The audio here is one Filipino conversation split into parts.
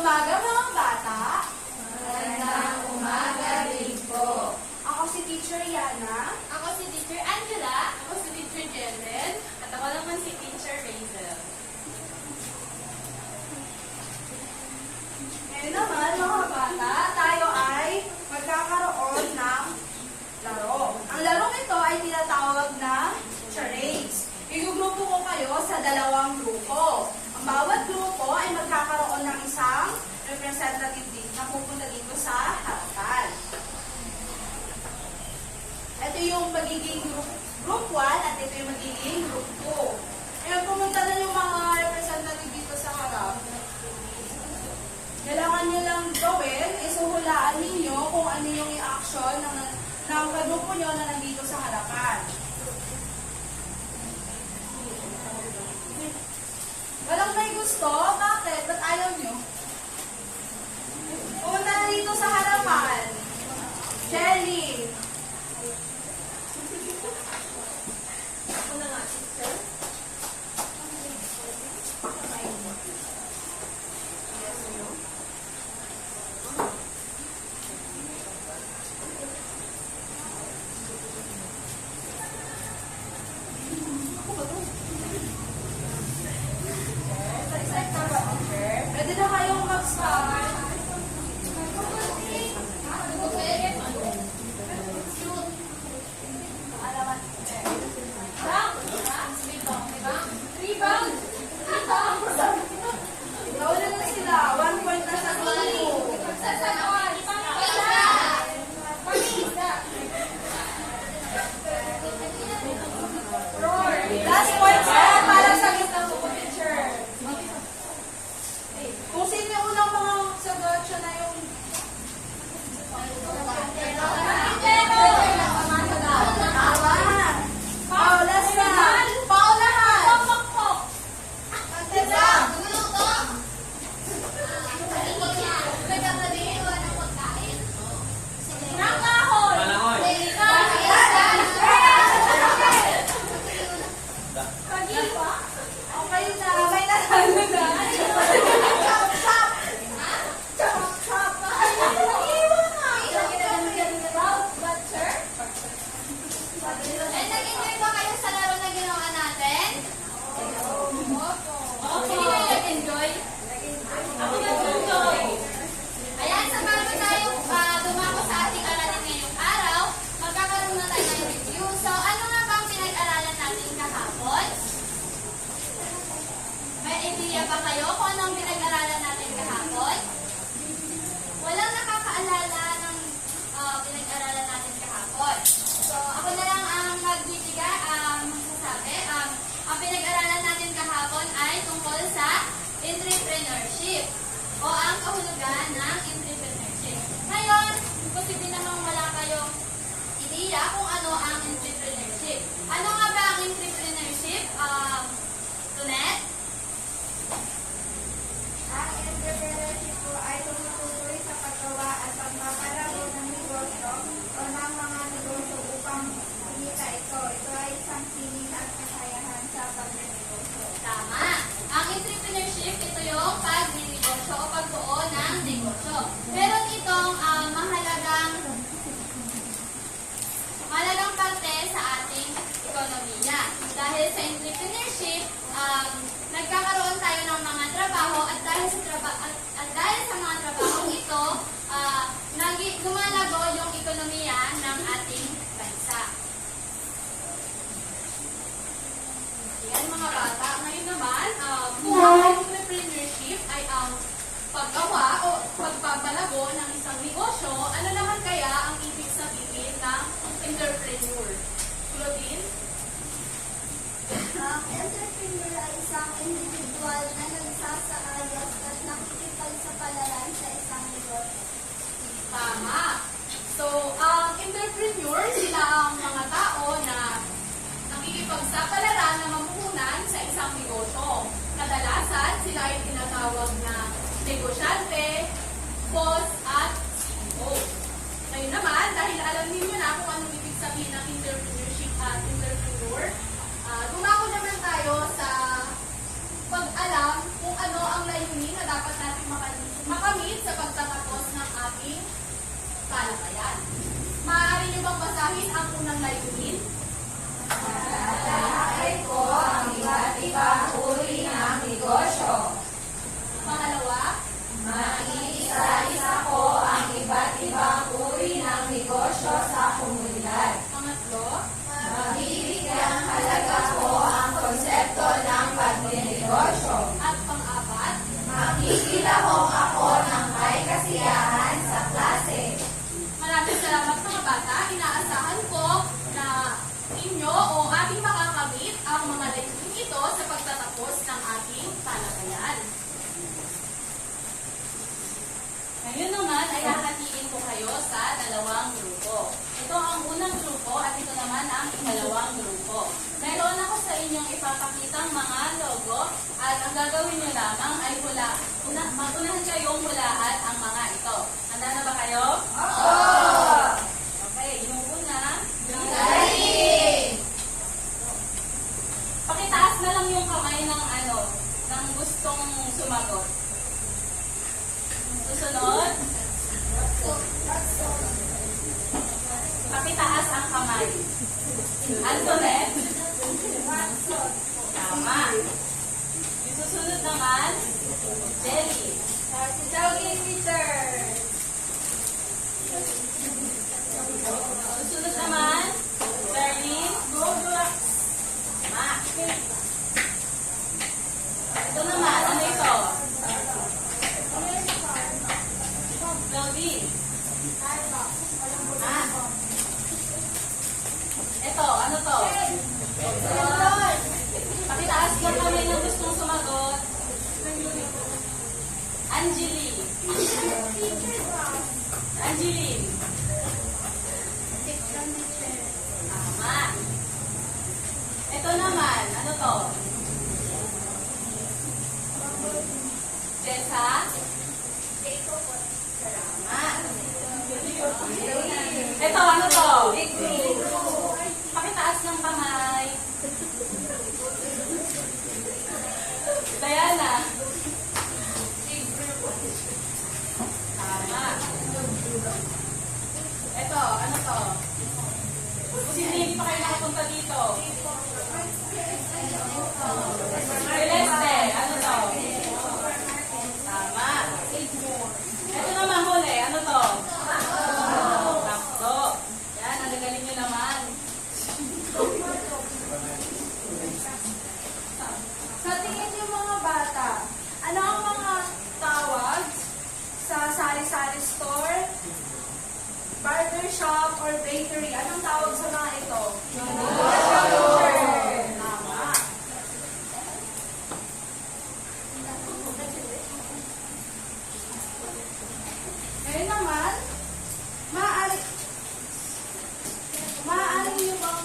umaga mga bata. Magandang umaga rin po. Ako si Teacher Yana. Ako si Teacher Angela. Ako si Teacher Jelen. At ako naman si Teacher Razel. Ngayon naman mga bata, tayo ay magkakaroon ng laro. Ang larong ito ay tinatawag na charades. Igugrupo ko kayo sa dalawang grupo. Ang bawat grupo ay magkakaroon ng isang representative dito na pupunta dito sa harapan. Ito yung magiging group 1 at ito yung magiging group 2. Ngayon pumunta na yung mga representative dito sa harap. Kailangan nyo lang gawin, isuhulaan ninyo kung ano yung i-action ng kagrupo nyo na nandito sa harapan. Walang may gusto? Bakit? Ba't ayaw nyo? Pumunta na dito sa harapan. Jelly. Ako na nga, teacher. Pwede na kayong mag-start. Nauna na sila. 1 point na sa grupo. Last point set para sa teacher. Kung sino yung unang mga sagot, siya na yung... Tama. Paulas na. Paulahan. Okay na. May natalo na. Nag-enjoy ba kayo sa laro na ginawa natin? Hindi kayo nag-enjoy? Ako nag-enjoy. Ayan, sa bago tayo dumako sa ating aralin ngayong araw, magkakaroon na tayo ng review. So, ano nga ba ang pinag-aralan natin kahapon? May idea ba kayo kung ano ang pinag-aralan natin kahapon? Walang nakakaalala ng pinag-aralan natin kahapon. So, ako na lang ang magsasabi. Ang pinag-aralan natin kahapon ay tungkol sa entrepreneurship o ang kahulugan ng entrepreneurship. Ngayon, posible namang wala kayong ideya kung ano ang entrepreneurship. Ano nga ba ang entrepreneurship? Tunet? Ang entrepreneurship po ay tumutuloy sa paggawa at pagpapalago ng negosyo o ng mga negosyo upang kumita ito. Ito ay isang sining at kakayahan sa pagnegosyo. Tama. Ang entrepreneurship, ito yung pag-negosyo o pagbuo ng negosyo. Meron itong mahalagang parte sa ating ekonomiya. Dahil sa entrepreneurship, nagkakaroon tayo ng mga trabaho at dahil sa mga trabahong ito, lumalago yung ekonomiya ng ating bansa. Yan mga bata. Ngayon naman, kung ang entrepreneurship ay ang paggawa o pagpapalago ng isang negosyo, ano naman kaya ang ibig sabihin ng entrepreneur? Claudine? Ang entrepreneur ay isang individual na nagsasaayos at nakikipagsapalaran sa isang negosyo. Tama. So, ang entrepreneur, sila ang mga tao na nakikipagsapalaran na mamuhunan sa isang negosyo. Kadalasan, sila ay tinatawag na negosyante, boss, at CEO. Ngayon naman, dahil alam niyo na kung anong ibig sabihin ng entrepreneurship at entrepreneur, dumako naman tayo sa pag-alam kung ano ang layunin na dapat natin lahong ako ng may kasiyahan sa klase. Maraming salamat mga bata. Inaasahan ko na inyo o ating makakamit ang mga layunin ito sa pagtatapos ng ating talakayan. Ngayon naman ay hahatiin ko kayo sa dalawang grupo. Ito ang unang grupo at ito naman ang ikalawang grupo. Meron ako sa inyong ipapakitang mga logo at ang gagawin nyo lamang ay magunahan kayong hulaan ang mga ito. Handa na ba kayo? Oo! Okay, yung una. Galing! Pakitaas na lang yung kamay ng ng gustong sumagot. Susunod. Pakitaas ang kamay. Antoinette. Tama. Yung susunod naman, Jelly. Si Jogging Teacher. Susunod naman, Darlene. Tama. Ito naman, ano ito? Melvin. Ito, ano to? Pakitaas lang kami ng gustong sumagot. Angeline. Angeline. Tama. Ito naman, ano to? Jessa. Tama. Ito, ano to? Pakitaas ng kamay. Diana. Tama. Ito, ano to? Kasi hindi pa kayo nakapunta dito. Celeste, ano to? Tama. Ito naman huli, ano to? Takto. Yan, ang gagaling nyo naman. Sa tingin niyo mga bata, ano ang mga tawag sa sari-sari store, barber shop, or bakery? Anong tawag sa mga ito? Tama. Ngayon naman, maaari niyo bang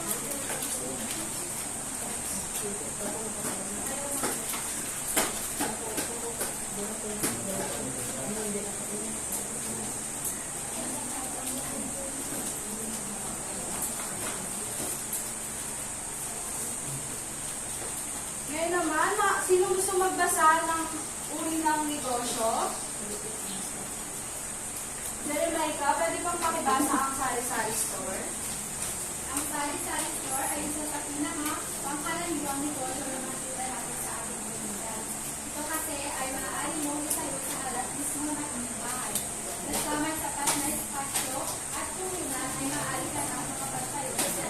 Ngayon naman, sino gusto magbasa ng uri ng negosyo? Jeremiah, pwede bang pakibasa ang sari-sari store? Ang sari-sari store ay isa sa pinaka-pangkaraniwang negosyo na makita natin sa ating komunidad. Ito kasi ay maaari mong itayo sa halat mismo ng inyong bahay. Basta may sapat na espasyo at puhunan ay maaari ka na makapagtayo sa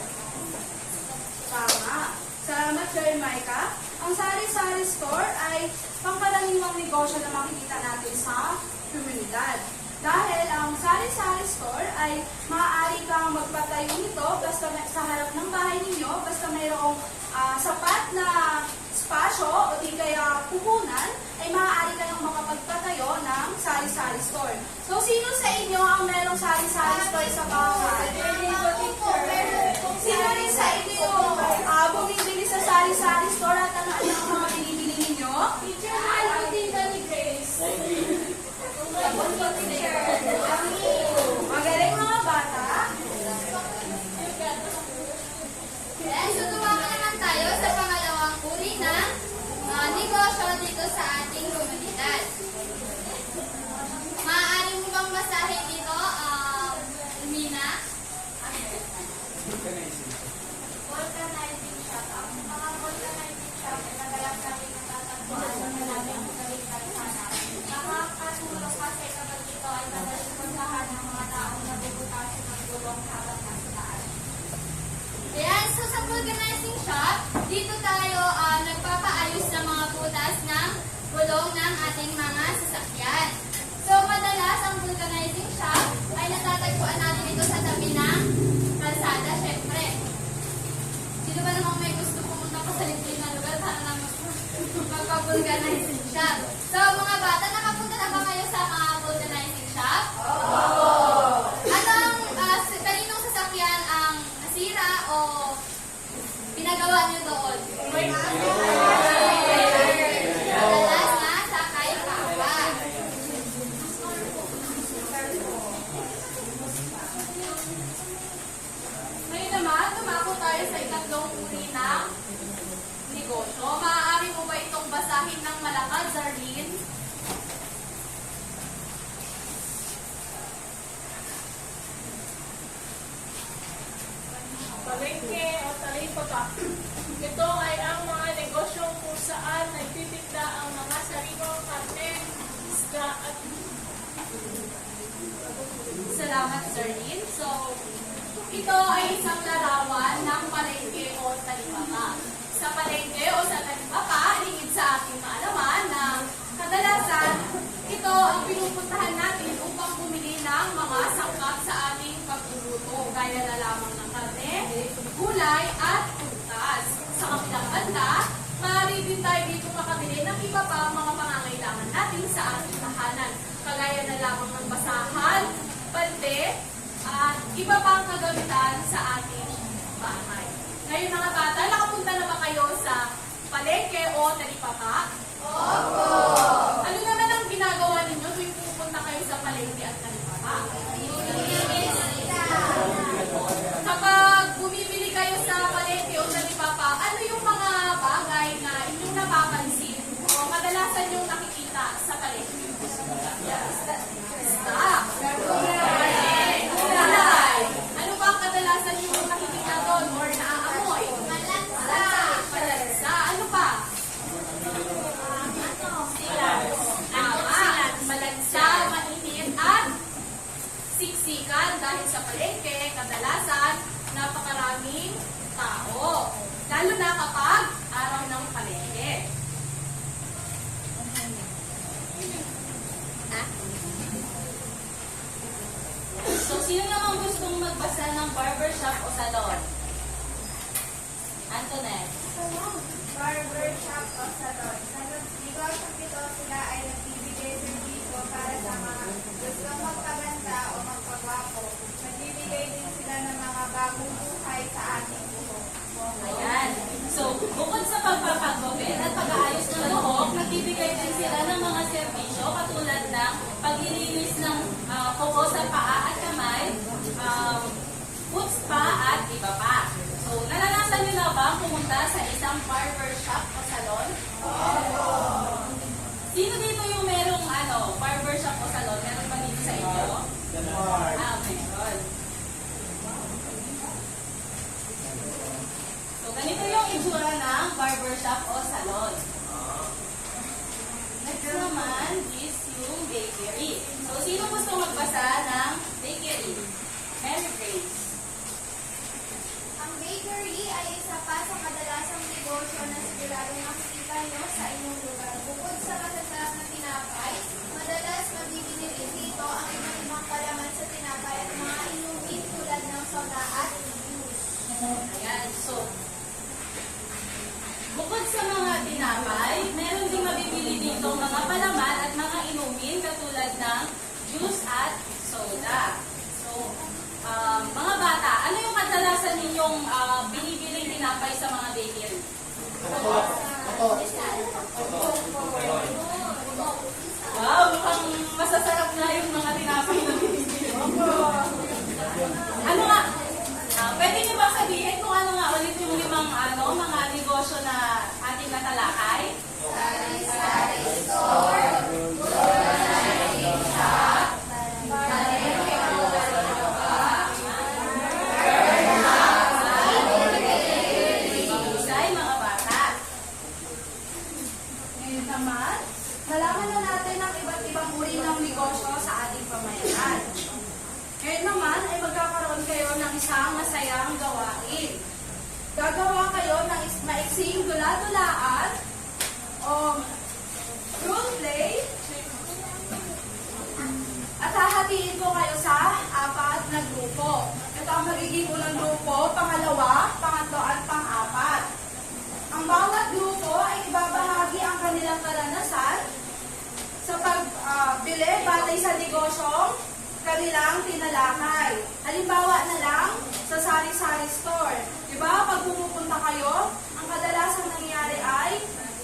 Tama. Salamat, Jeremiah. Ang sari-sari store ay pangkaraniwang negosyo na makikita natin sa komunidad. Dahil ang sari-sari store ay maaari kang magpatayo nito basta sa harap ng bahay ninyo, basta mayroong sapat na spasyo o di kaya puhunan, ay maaari kayong makapagpatayo ng sari-sari store. So, sino sa inyo ang merong sari-sari store sa bahay? Sino rin sa inyo bumibili sa sari-sari store at ano ang mga binibili ninyo? Teacher, ano tinda ni Grace? Magaling mga bata. Then, tutuwa naman tayo sa pangalawang uri ng negosyo dito sa ating komunidad. Maaari mo bang basahin dito, Mina? Vulcanizing shop. Ang mga vulcanizing shop ay madalas natin natatagpuan sa malamig ang galing kalsada. Nakakatulong kasi kapag ito ay madalas puntahan ng mga taong nabubutasin ng gulong habang nasa daan. Ayan, so sa vulcanizing shop, dito tayo nagpapaayos ng mga butas ng gulong ng ating mga sasakyan. shop. Ito ay ang mga negosyong kung saan nagtitinda ang mga sariwang karne, isda at Salamat, Sir Lin. So, ito ay isang larawan ng palengke o talipapa. Sa palengke o sa talipapa, higit sa ating maalaman na kadalasan ito ang pinupuntahan natin upang bumili ng mga sangkap sa ating pagluluto, gaya na lamang ng karne, gulay at prutas. Sa kabilang banda, maaari din tayo dito makabili ng iba pa mga pangangailangan natin sa ating tahanan, kagaya na lamang ng basahan, pante, at iba pang kagamitan sa ating bahay. Ngayon mga bata, nakapunta na ba kayo sa palengke o talipapa? Opo! Ano naman ang ginagawa ninyo tuwing pupunta kayo sa palengke at talipapa? Kapag bumibili kayo sa palengke o talipapa, ano yung mga bagay na inyong napapansin o kadalasan yung nakikita sa palengke? Stock! Gulay! Ano ba ang kadalasan yung nakikita doon or naaamoy? Malansa! Ano pa? Malansa, mainit at siksikan dahil sa palengke, kadalasan napakaraming tao. Lalo na kapag araw ng palengke. So, sino naman gustong magbasa ng barbershop o salon? Antoinette. Barbershop o salon. Sa negosyong ito, sila ay nagbibigay serbisyo para sa mga gustong magpaganda o magpagwapo. Nagbibigay din sila ng mga bagong buhay sa ating buhok. Ayan. So, bukod sa pagpapagupit at pag-aayos ng buhok, nagbibigay din sila ng mga serbisyo katulad ng paglilinis ng kuko sa paa at kamay, foot spa at iba pa. So, naranasan niyo na ba pumunta sa isang barbershop o salon? Sino dito yung merong barbershop o salon? Meron ba dito sa inyo? Meron. So, ganito yung itsura ng barbershop o salon. Next naman is yung bakery. So, sino gusto magbasa ng bakery? Mary Grace. Ang bakery ay isa pa sa kadalasang negosyo na siguradong makikita nyo sa inyong lugar. Bukod sa masasarap na tinapay, madalas mabibili rin dito ang iba't ibang palaman sa tinapay at mga inumin tulad ng soda at juice. Ayan. So, bukod sa mga tinapay, meron din mabibili dito mga palaman at mga inumin katulad ng juice at soda. So, mga bata, ano yung kadalasan ninyong binibiling tinapay sa mga bakery? Wow, mukhang masasarap na yung mga tinapay na binibili. Ano nga? Pwede niyo ba sabihin kung ano nga ulit yung limang mga negosyo na ating natalakay? Sari-sari store, Mahusay, mga bata. Ngayon naman, nalaman na natin ang iba't ibang uri ng negosyo sa ating pamayanan. Ngayon naman ay magkakaroon kayo ng isang masayang gawain. Gagawa kayo ng maiksing dula-dulaan o role play at hahatiin ko kayo sa 4 na grupo. Ito ang magiging unang grupo, pangalawa, pangatlo at pang-4. Ang bawat grupo ay ibabahagi ang kanilang karanasan sa pagbili batay sa negosyong kanilang tinalakay. Halimbawa na lang sa sari-sari store. Diba, pag pumupunta kayo, ang kadalasang nangyayari ay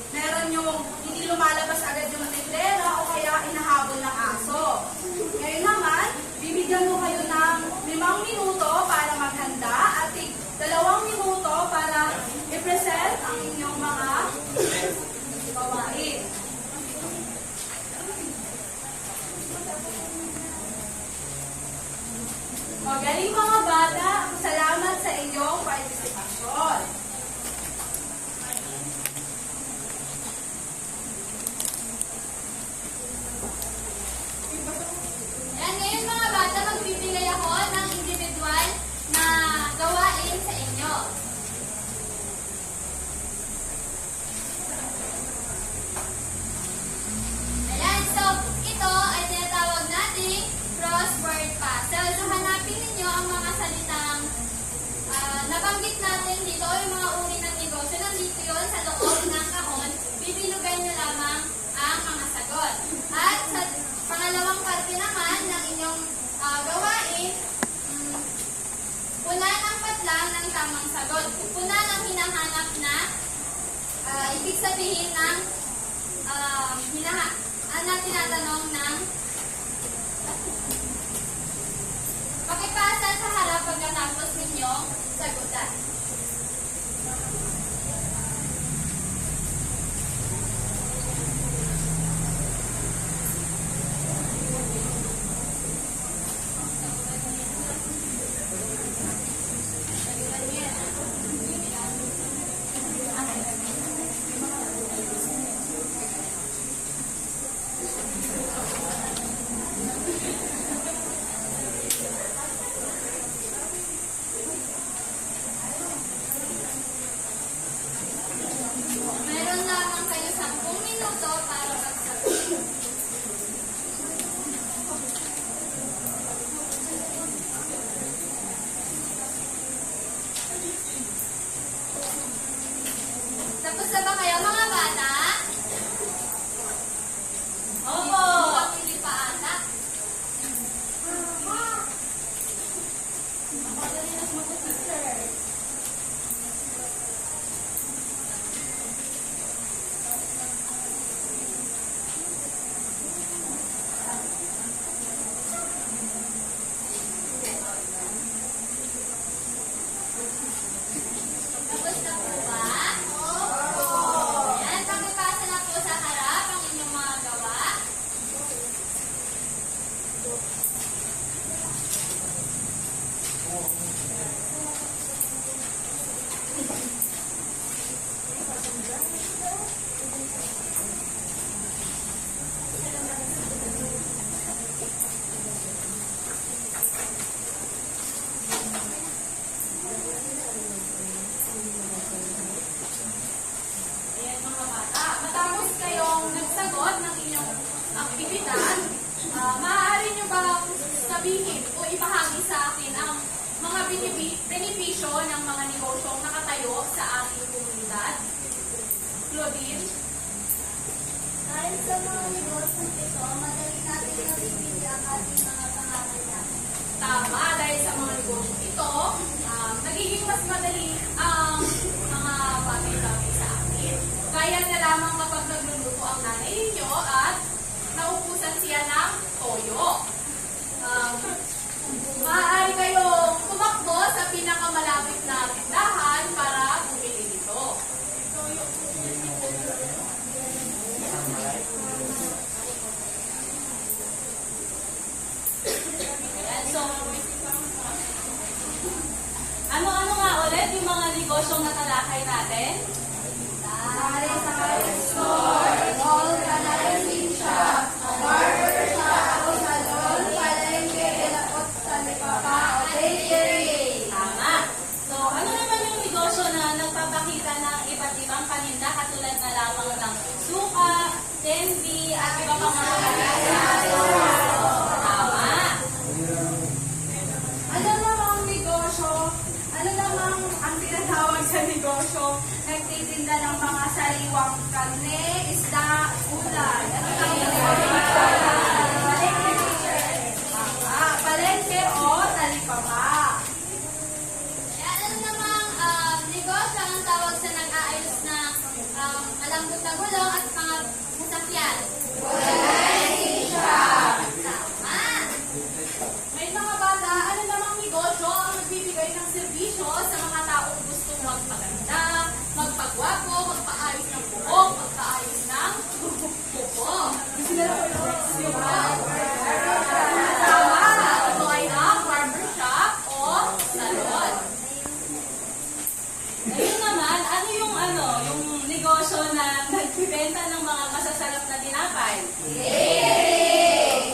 meron yung hindi lumalabas agad yung tindera o kaya inahabol ng aso. Ngayon naman, bibigyan mo kayo ng 5 minuto para maghanda at 2 minuto para i-present ang inyong mga gawain. Magaling mga bata, salamat sa inyong partisipasyon. ibig sabihin ng tinatanong ng pakipasa sa harap pagkatapos ninyong sagutan. Meron lamang kayo 10 minuto para magsagot. Tapos na ba kayo mga bata? Opo! Hindi pa ata. Tapos na po ba? Ayan, pakipasa na po sa harap ang inyong mga gawa. Ayan mga bata, matapos kayong nagsagot ng inyong aktibidad, maaari nyo ba sabihin o ibahagi sa akin ang mga benepisyo ng mga negosyong nakatayo sa ating komunidad? Claudine? Dahil sa mga negosyong ito, madali natin nabibili ang ating mga pangangailangan. Tama, dahil sa mga negosyong ito, nagiging mas madali ang mga bagay-bagay sa atin. Kaya na lamang kapag nagluluto ang nanay ninyo at naupusan siya ng toyo. Maaari kayong tumakbo sa pinakamalapit na tindahan para bumili nito. Ayan, so, ano-ano nga ulit yung mga negosyong natalakay natin? Sari-sari store, mall, canteen shop, barber shop, salon, palengke, elapot, talipapa, o bakery. Tama. So, ano naman yung negosyo na nagpapakita ng iba't ibang paninda katulad na lamang ng suka, candy, at iba pang mga Tama. Ano namang negosyo? Ano namang ang tinatawag sa negosyo? Nagtitinda ng mga sariwang karne, isda, ulan. Ano palengke o talipapa. Kaya ano namang negosyo ang tawag sa nag-aayos na malambot na gulong at mga sasakyan? Tama. May mga bata, ano namang negosyo ang nagbibigay ng serbisyo sa mga taong gustong magpaganda, magpagwapo, magpaayos ng buhok, magpaayos ng kuko. Tama, ito ay ang barbershop o salon. Ngayon naman, yung negosyo na nagbibenta ng mga masasarap na tinapay?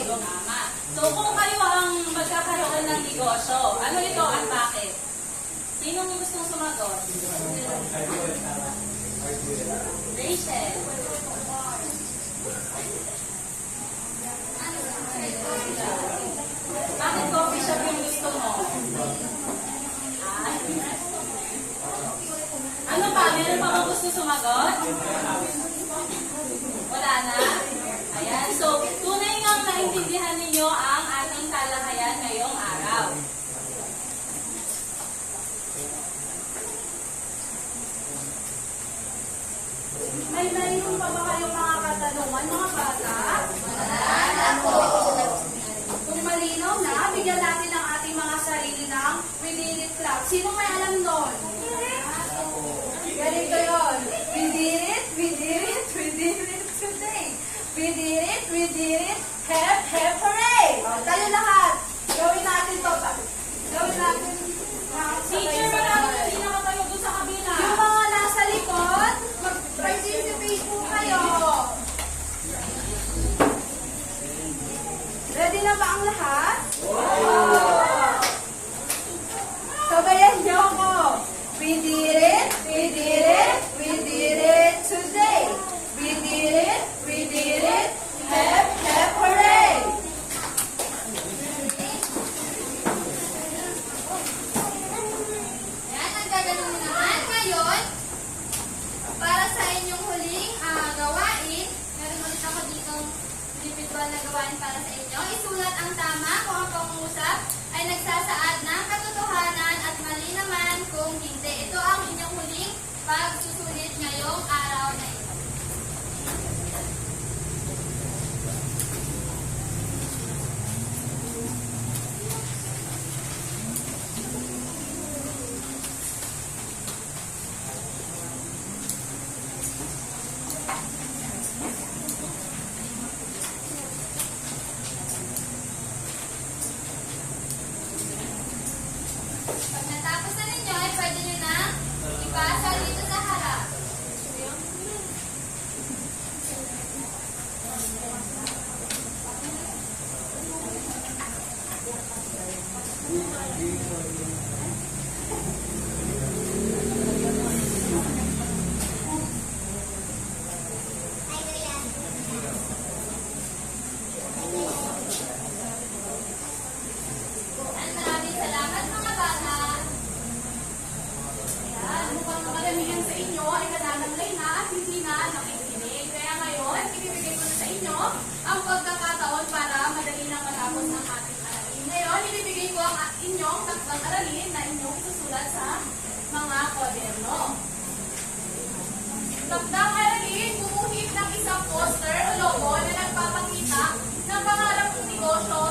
Tama. So, kung kayo ang magkakaroon ng negosyo, ano ito at bakit? Sinong gustong sumagot? Rachel. Bakit coffee shop yung gusto mo? Ano pa? Meron pa bang gusto sumagot? Wala na? Ayan. So, tunay nga naintindihan ninyo ang ating talakayan ngayong araw. bata? Kung malinaw na, bigyan natin ang ating mga sarili ng we did it clap. Sino may alam nun? Ganito yun. We did it, we did it, we did it today. We did it, we did it. Hep, hep, hooray! O, tayo lahat. Gawin natin to. Gawin natin. Teacher, marami hindi nakatayo doon sa kabila. Yung mga nasa likod, mag-participate po kayo. Ready na ba ang lahat? Sabayan niyo ako. We did it, we did it, we did it today. We did it, hep, hep, hooray! Ayan, ang gagawin mo naman ngayon, para sa inyong huling gawain, meron ulit ako ditong individual na gawain para sa inyo. Isulat ang tama kung ang pangungusap ay nagsasaad ng katotohanan at mali naman kung hindi. Ito ang inyong huling pagsusulit ngayong araw na ito. Pag natapos na ninyo, ay pwede nyo na ipasa dito sa harap. Maraming salamat mga bata. Ayan, mukhang maramihan sa inyo ay nananamlay na at hindi na nakikinig. Kaya ngayon, ibibigay ko na sa inyo ang pagkakataon para madali na matapos ang ating aralin. Ngayon, ibibigay ko ang inyong takdang aralin na inyong susulat sa mga kwaderno. Takdang aralin, gumuhit ng isang poster o logo na nagpapakita ng pangarap ng negosyo